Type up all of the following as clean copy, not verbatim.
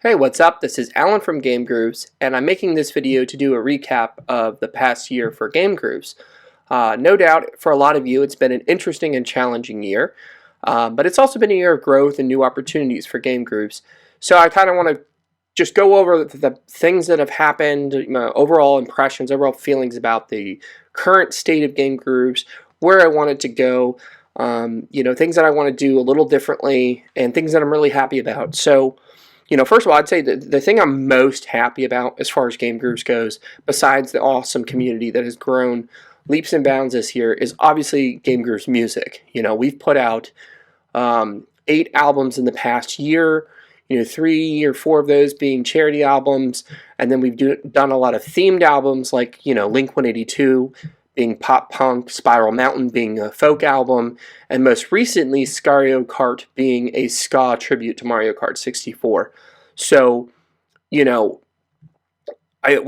Hey, what's up? This is Alan from GameGrooves, and I'm making this video to do a recap of the past year for GameGrooves. No doubt, for a lot of you, it's been an interesting and challenging year, but it's also been a year of growth and new opportunities for GameGrooves. So I kind of want to just go over the things that have happened, overall impressions, overall feelings about the current state of GameGrooves, where I want it to go, things that I want to do a little differently, and things that I'm really happy about. So, first of all, I'd say the thing I'm most happy about as far as GameGrooves goes, besides the awesome community that has grown leaps and bounds this year, is obviously GameGrooves music. We've put out 8 albums in the past year, 3 or 4 of those being charity albums, and then we've done a lot of themed albums like, Link 182, being pop punk, Spiral Mountain being a folk album, and most recently Mario Kart being a ska tribute to Mario Kart 64. So, I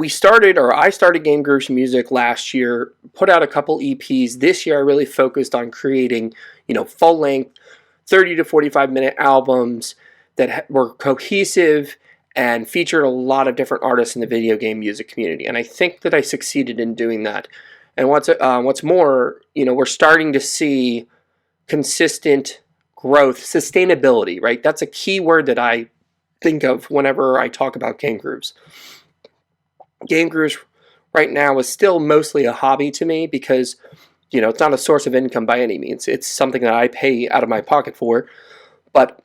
started GameGrooves Music last year, put out a couple EPs. This year I really focused on creating, full-length 30 to 45-minute albums that were cohesive and featured a lot of different artists in the video game music community. And I think that I succeeded in doing that. And what's more, we're starting to see consistent growth, sustainability, right? That's a key word that I think of whenever I talk about GameGrooves. GameGrooves right now is still mostly a hobby to me because, it's not a source of income by any means. It's something that I pay out of my pocket for. But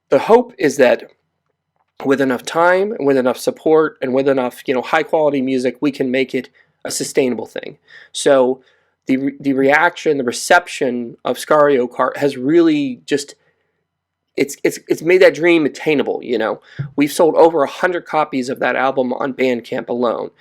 the hope is that with enough time, and with enough support, and with enough, high quality music, we can make it a sustainable thing. So the reaction, the reception of Mario Kart has really just it's made that dream attainable. We've sold over 100 copies of that album on Bandcamp alone,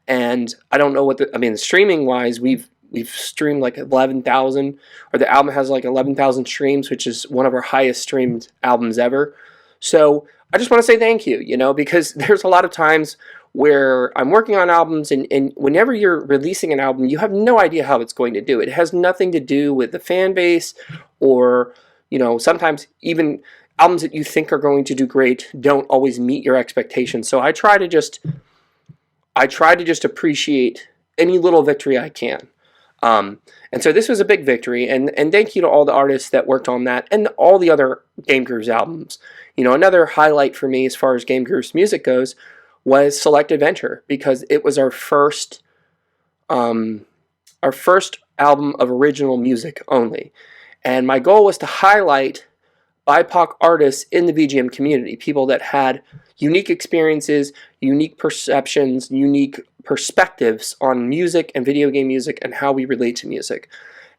and I don't know streaming wise, we've streamed like 11,000, or the album has like 11,000 streams, which is one of our highest streamed albums ever. So I just want to say thank you, because there's a lot of times where I'm working on albums, and whenever you're releasing an album, you have no idea how it's going to do. It has nothing to do with the fan base, or, sometimes even albums that you think are going to do great don't always meet your expectations. So I try to just appreciate any little victory I can. And so this was a big victory, and thank you to all the artists that worked on that, and all the other GameGrooves albums. Another highlight for me as far as GameGrooves music goes was Select Adventure, because it was our first album of original music only. And my goal was to highlight BIPOC artists in the VGM community, people that had unique experiences, unique perceptions, unique perspectives on music and video game music and how we relate to music.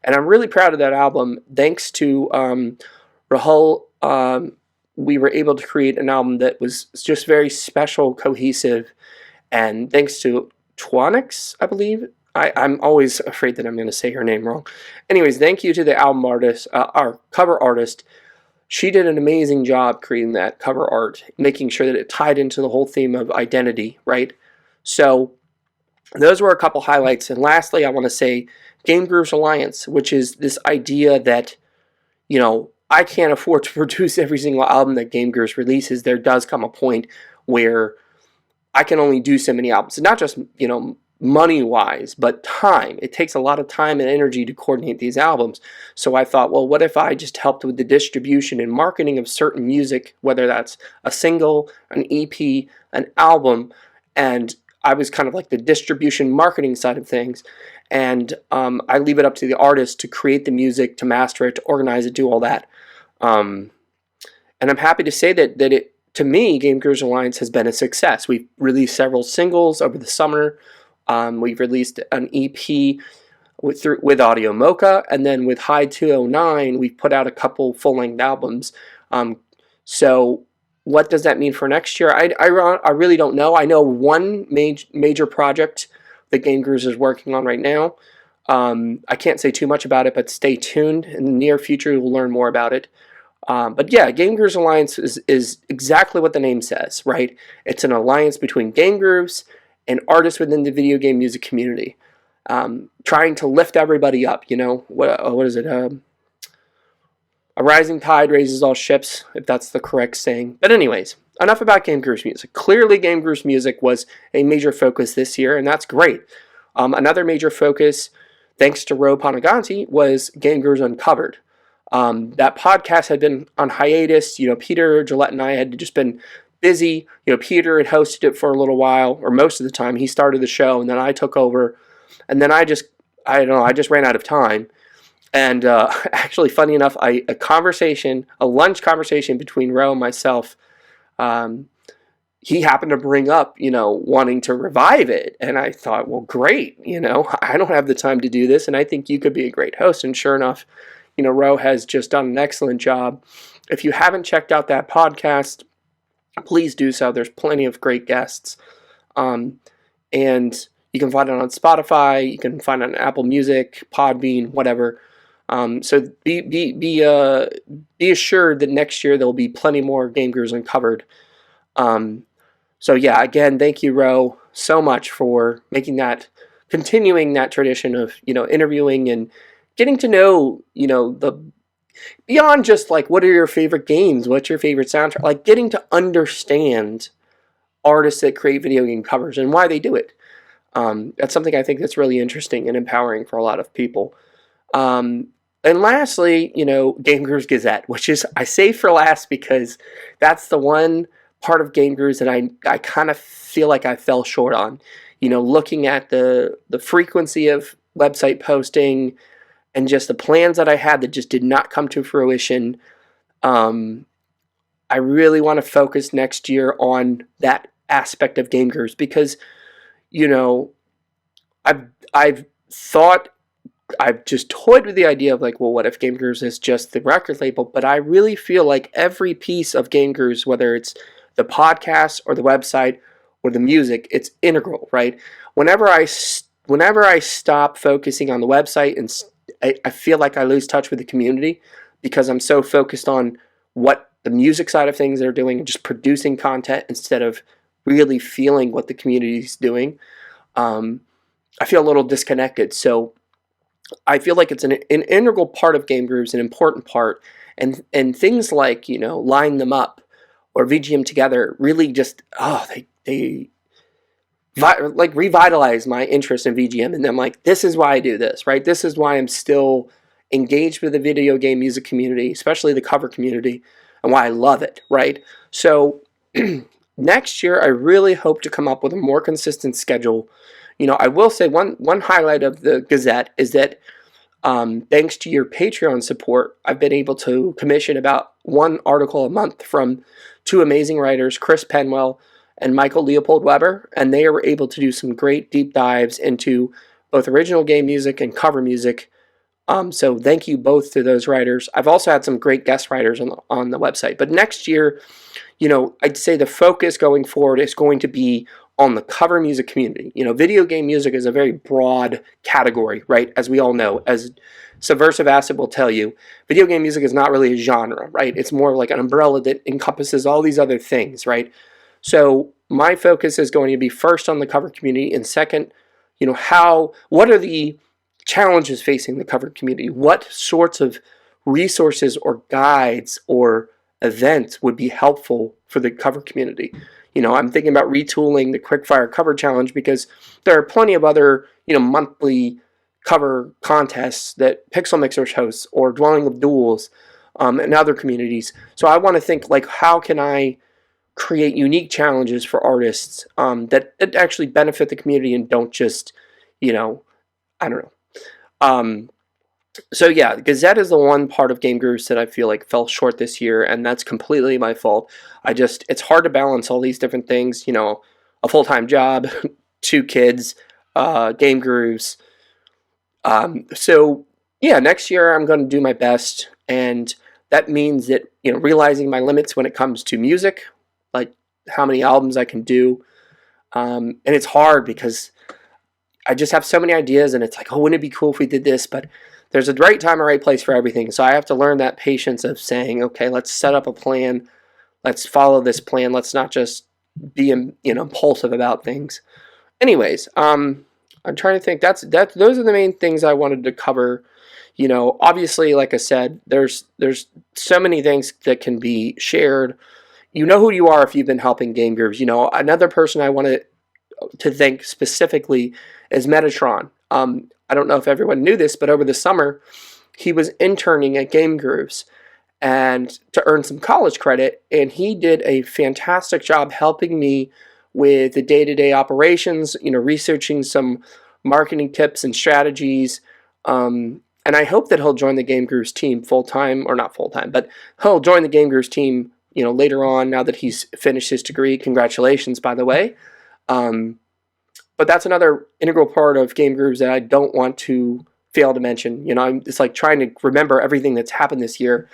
And I'm really proud of that album. Thanks to Rahul, we were able to create an album that was just very special, cohesive, and thanks to Twanix, I believe. I'm always afraid that I'm going to say her name wrong. Anyways, thank you to the album artist, our cover artist. She did an amazing job creating that cover art, making sure that it tied into the whole theme of identity, right? So those were a couple highlights. And lastly, I want to say GameGrooves Alliance, which is this idea that, I can't afford to produce every single album that GameGrooves releases. There does come a point where I can only do so many albums. And not just, money-wise, but time. It takes a lot of time and energy to coordinate these albums. So I thought, well, what if I just helped with the distribution and marketing of certain music, whether that's a single, an EP, an album, and I was kind of like the distribution marketing side of things. And I leave it up to the artist to create the music, to master it, to organize it, do all that. And I'm happy to say that it, to me, GameGrooves Alliance has been a success. We've released several singles over the summer. We've released an EP with Audio Mocha, and then with High 209, we've put out a couple full-length albums. So what does that mean for next year? I really don't know. I know one major project that GameGrooves is working on right now. I can't say too much about it, but stay tuned. In the near future, we'll learn more about it. But yeah, GameGrooves Alliance is exactly what the name says, right? It's an alliance between GameGrooves and artists within the video game music community, trying to lift everybody up. What is it? A rising tide raises all ships, if that's the correct saying. But anyways, enough about GameGrooves music. Clearly, GameGrooves music was a major focus this year, and that's great. Another major focus, thanks to Ro Panaganti, was GameGrooves Uncovered. That podcast had been on hiatus. Peter Gillette and I had just been busy. Peter had hosted it for a little while, or most of the time. He started the show, and then I took over. And then I just ran out of time. And actually, funny enough, a lunch conversation between Ro and myself, he happened to bring up, wanting to revive it. And I thought, well, great, I don't have the time to do this, and I think you could be a great host. And sure enough, Ro has just done an excellent job. If you haven't checked out that podcast, please do so. There's plenty of great guests. And you can find it on Spotify. You can find it on Apple Music, Podbean, whatever. So be assured that next year there will be plenty more GameGrooves Uncovered. So yeah, again, thank you, Ro, so much for continuing that tradition of interviewing and getting to know the beyond just like what are your favorite games, what's your favorite soundtrack, like getting to understand artists that create video game covers and why they do it. That's something I think that's really interesting and empowering for a lot of people. And lastly, GameGrooves Gazette, which is, I say for last because that's the one part of GameGrooves that I kind of feel like I fell short on. Looking at the frequency of website posting and just the plans that I had that just did not come to fruition. I really want to focus next year on that aspect of GameGrooves because I've just toyed with the idea of like, well, what if GameGrooves is just the record label? But I really feel like every piece of GameGrooves, whether it's the podcast or the website or the music, it's integral, right? Whenever I stop focusing on the website, and I feel like I lose touch with the community because I'm so focused on what the music side of things are doing and just producing content instead of really feeling what the community is doing. I feel a little disconnected. So I feel like it's an integral part of GameGrooves, an important part, and things like Line Them Up or VGM Together really just they like revitalize my interest in VGM, and I'm like, this is why I do this, right? This is why I'm still engaged with the video game music community, especially the cover community, and why I love it, right? So next year, I really hope to come up with a more consistent schedule. I will say one highlight of the Gazette is that thanks to your Patreon support, I've been able to commission about one article a month from two amazing writers, Chris Penwell and Michael Leopold Weber, and they are able to do some great deep dives into both original game music and cover music. So thank you both to those writers. I've also had some great guest writers on the website. But next year, I'd say the focus going forward is going to be on the cover music community. Video game music is a very broad category, right? As we all know, as Subversive Acid will tell you, video game music is not really a genre, right? It's more like an umbrella that encompasses all these other things, right? So my focus is going to be first on the cover community, and second, what are the challenges facing the cover community? What sorts of resources or guides or events would be helpful for the cover community? I'm thinking about retooling the Quickfire Cover Challenge because there are plenty of other, monthly cover contests that Pixel Mixers hosts or Dwelling of Duels and other communities. So I want to think like, how can I create unique challenges for artists that actually benefit the community and don't just, I don't know. So yeah, Gazette is the one part of GameGrooves that I feel like fell short this year, and that's completely my fault. It's hard to balance all these different things, a full-time job, 2 kids, GameGrooves. So yeah, next year I'm going to do my best, and that means that, realizing my limits when it comes to music, like how many albums I can do, and it's hard because I just have so many ideas, and it's like, oh, wouldn't it be cool if we did this? But there's a right time and right place for everything. So I have to learn that patience of saying, okay, let's set up a plan. Let's follow this plan. Let's not just be, impulsive about things. Anyways, I'm trying to think. Those are the main things I wanted to cover. Obviously, like I said, there's so many things that can be shared. you know who you are if you've been helping GameGrooves. You know, another person I want to thank specifically is Metatron. I don't know if everyone knew this, but over the summer, he was interning at GameGrooves and to earn some college credit, and he did a fantastic job helping me with the day-to-day operations, you know, researching some marketing tips and strategies. And I hope that he'll join the GameGrooves team full-time, or not full-time, but he'll join the GameGrooves team, you know, later on now that he's finished his degree. Congratulations, by the way. But that's another integral part of GameGrooves that I don't want to fail to mention. You know, it's like trying to remember everything that's happened this year.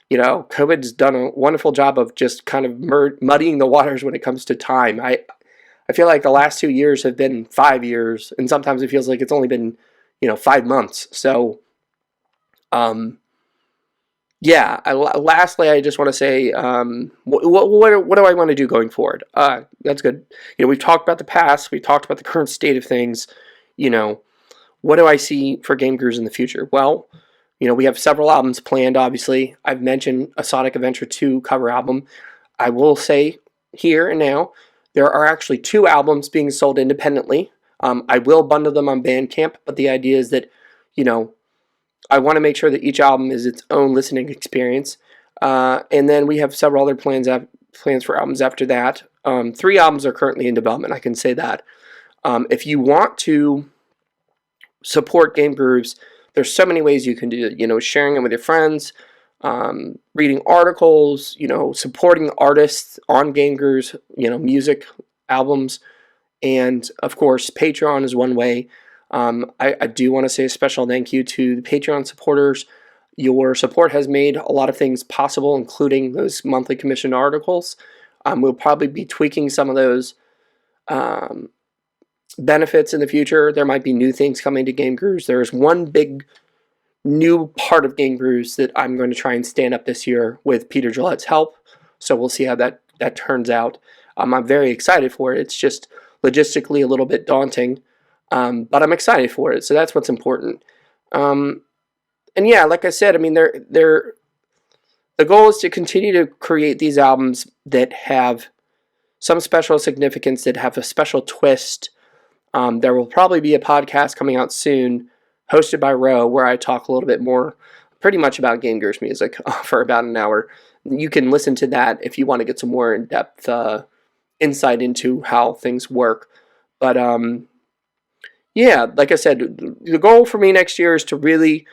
You know, COVID's done a wonderful job of just kind of muddying the waters when it comes to time. I feel like the last 2 years have been 5 years, and sometimes it feels like it's only been, you know, 5 months. So, yeah. Lastly, I just want to say, what do I want to do going forward? That's good. You know, we've talked about the past. We talked about the current state of things. You know, what do I see for GameGrooves in the future? Well, you know, we have several albums planned, obviously. I've mentioned a Sonic Adventure 2 cover album. I will say here and now, there are actually 2 albums being sold independently. I will bundle them on Bandcamp, but the idea is that, you know, I want to make sure that each album is its own listening experience. And then we have several other plans for albums after that. 3 albums are currently in development, I can say that. If you want to support GameGrooves, there's so many ways you can do it. You know, sharing them with your friends, reading articles, you know, supporting artists on GameGrooves, you know, music, albums, and of course, Patreon is one way. I do want to say a special thank you to the Patreon supporters. Your support has made a lot of things possible, including those monthly commissioned articles. We'll probably be tweaking some of those benefits in the future. There might be new things coming to GameGrooves. There's one big new part of GameGrooves that I'm going to try and stand up this year with Peter Gillette's help. So we'll see how that turns out. I'm very excited for it. It's just logistically a little bit daunting. But I'm excited for it, so that's what's important. And yeah, like I said, I mean, the goal is to continue to create these albums that have some special significance, that have a special twist. There will probably be a podcast coming out soon, hosted by Ro, where I talk a little bit more, pretty much about GameGrooves music for about an hour. You can listen to that if you want to get some more in-depth insight into how things work. But yeah, like I said, the goal for me next year is to really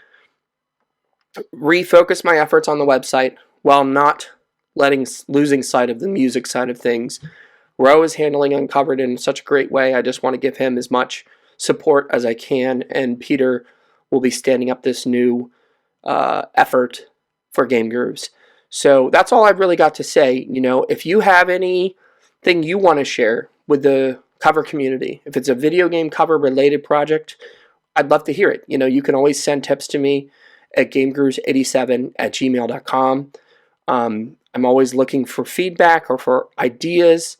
refocus my efforts on the website while not losing sight of the music side of things. Ro is handling Uncovered in such a great way. I just want to give him as much support as I can, and Peter will be standing up this new effort for GameGrooves. So that's all I've really got to say. You know, if you have anything you want to share with the cover community, if it's a video game cover related project, I'd love to hear it. You know, you can always send tips to me at gamegrooves87@gmail.com. I'm always looking for feedback or for ideas.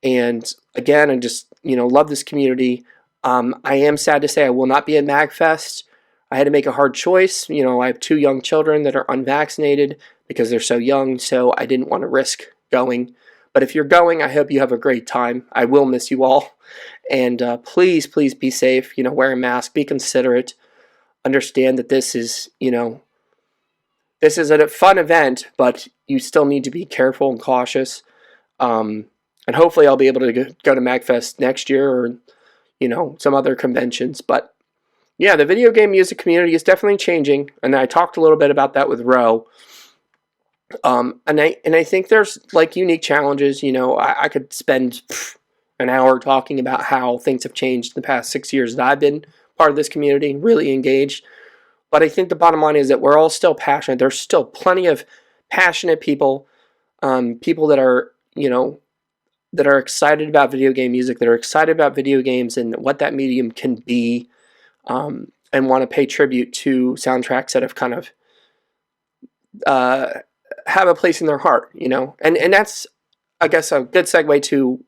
And again, I just, you know, love this community. I am sad to say I will not be at MagFest. I had to make a hard choice. You know, I have 2 young children that are unvaccinated because they're so young, so I didn't want to risk going. But if you're going, I hope you have a great time. I will miss you all. And please, please be safe. You know, wear a mask. Be considerate. Understand that this is, you know, this is a fun event, but you still need to be careful and cautious. And hopefully I'll be able to go to MagFest next year or, you know, some other conventions. But yeah, the video game music community is definitely changing. And I talked a little bit about that with Ro. And I think there's like unique challenges. You know, I could spend an hour talking about how things have changed in the past 6 years that I've been part of this community, really engaged. But I think the bottom line is that we're all still passionate. There's still plenty of passionate people, people that are, you know, that are excited about video game music, that are excited about video games and what that medium can be, and want to pay tribute to soundtracks that have kind of have a place in their heart, you know. And that's, I guess, a good segue to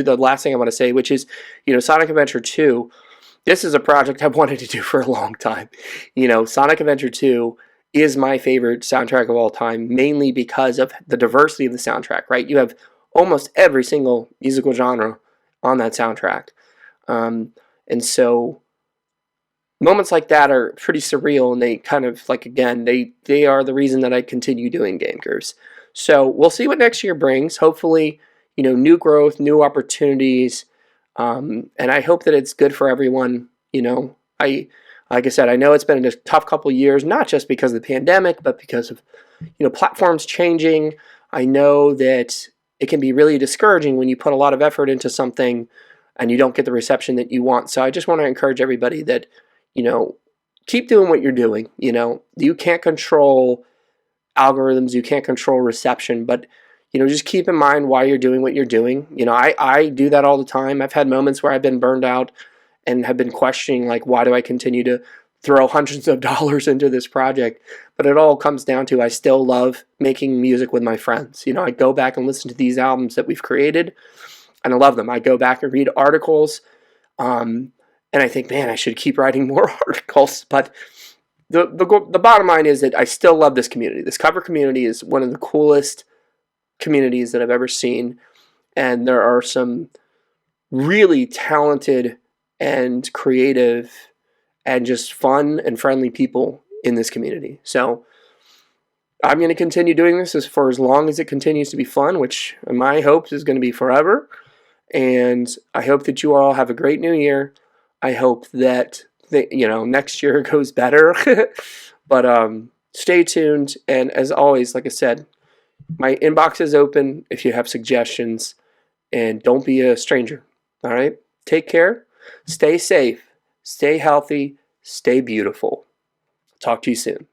the last thing I want to say, which is, you know, Sonic Adventure 2. This is a project I've wanted to do for a long time. You know, Sonic Adventure 2 is my favorite soundtrack of all time, mainly because of the diversity of the soundtrack, right? You have almost every single musical genre on that soundtrack. And so moments like that are pretty surreal, and they kind of, like, again, they are the reason that I continue doing Game Grooves. So we'll see what next year brings. Hopefully, new growth, new opportunities, and I hope that it's good for everyone. Like I said, I know it's been a tough couple of years, not just because of the pandemic, but because of platforms changing. I know that it can be really discouraging when you put a lot of effort into something and you don't get the reception that you want. So I just want to encourage everybody that, keep doing what you're doing. You can't control algorithms, you can't control reception, but just keep in mind why you're doing what you're doing. I do that all the time. I've had moments where I've been burned out and have been questioning, like, why do I continue to throw hundreds of dollars into this project? But it all comes down to, I still love making music with my friends. I go back and listen to these albums that we've created, and I love them. I go back and read articles, and I think, man, I should keep writing more articles. But the bottom line is that I still love this community. This cover community is one of the coolest communities that I've ever seen, and there are some really talented and creative and just fun and friendly people in this community. So I'm going to continue doing this for as long as it continues to be fun, which my hopes is going to be forever. And I hope that you all have a great new year. I hope that next year goes better. But stay tuned. And as always, like I said, my inbox is open if you have suggestions. And don't be a stranger. All right? Take care. Stay safe. Stay healthy. Stay beautiful. Talk to you soon.